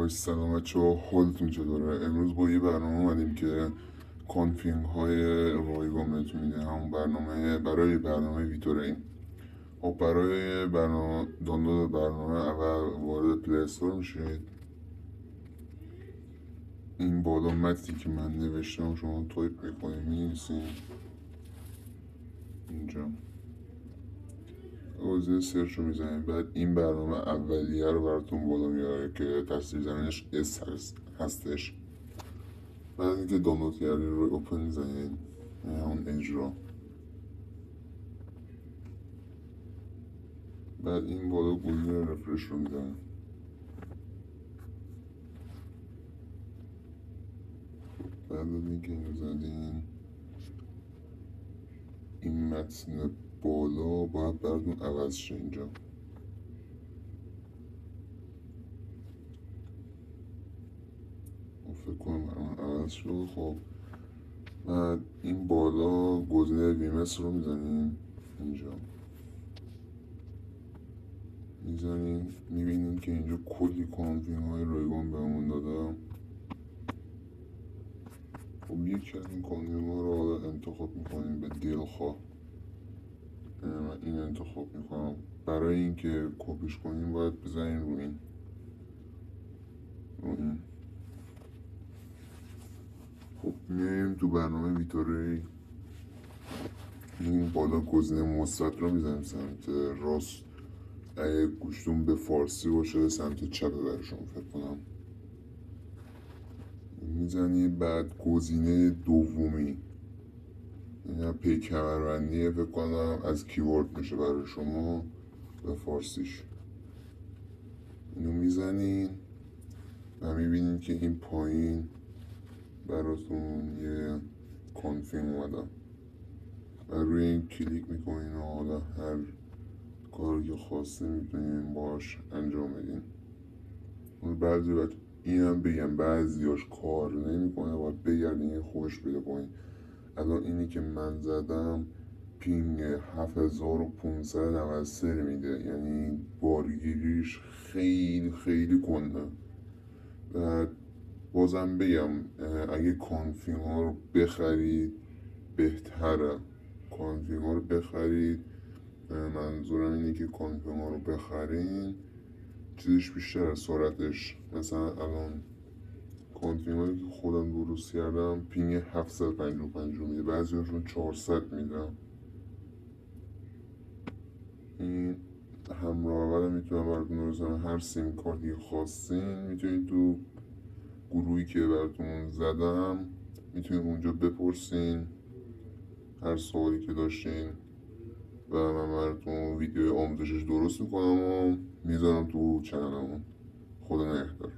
سلام بچه‌ها، حالتون چطوره؟ امروز با یه برنامه اومدیم که کانفینگ های رایگان بهتون میده، همون برنامه برای برنامه ویتورین. خب برای برنامه دانلود برنامه اول وارد پلی استور میشید. این بالا متنی که من نوشتم شما تایپ میکنید، می‌نویسید اینجا، حوزه سرچ رو میزنید. بعد این برنامه اولیه رو براتون بالا میاره که تصویر زمینش اس هستش. بعد اینکه دانلود کردین روی اوپن میزنید، همون اجرا. بعد این بالا گزینه رفرش رو میزنید. بعد از اینکه اینو زدین، این متن بالا باید براتون عوض شه اینجا. فکر کنم برام عوض شد. خب بعد این بالا گزینه ویمس رو میزنیم اینجا، میزنیم میبینیم که اینجا کلی کانفینگ های رایگان بهمون داده. خب یکی از این کانفینگ ها رو انتخاب میکنیم به دلخواه. من این انتخاب میکنم. برای اینکه کپیش کنیم باید بزنیم رو این خب میایم تو برنامه ویتوری، این بالا گزینه مثبت رو میزنیم سمت راست. اگه گوشتون به فارسی باشه سمت چپ برشون فکر کنم میزنیم. بعد گزینه دومی، این پیکربندیه، فکر کنم از کیورد میشه برای شما به فارسیش. اینو میزنین و میبینین که این پایین براتون یه کانفینگ اومده و روی این کلیک میکنین و حالا هر کاری که خواسته میتونین باش انجام بدین. بعضی وقت اینم بگم بعضیاش کار نمیکنه، باید بگردین خوش بده پایین. الان اینی که من زدم پینگ 7593 میده، یعنی بارگیریش خیلی خیلی کنده. و بازم بگم اگه کانفینگ ها رو بخرید بهتره، کانفینگ ها رو بخرید. منظورم اینه که کانفینگ ها رو بخرین چیزش بیشتر از سرعتش. مثلا الان کانفینگ هایی که خودم درست کردم پینگ 755 میده، بعضی هاشون 400 میدم. این همراه اول میتونم براتون بزنم. هر سیم کارتی خواستین میتونید تو گروهی که براتون زدم میتونید اونجا بپرسین هر سوالی که داشتین و من براتون ویدیو آموزشش درست میکنم و میذارم تو چنلمون. خدا نگهدار.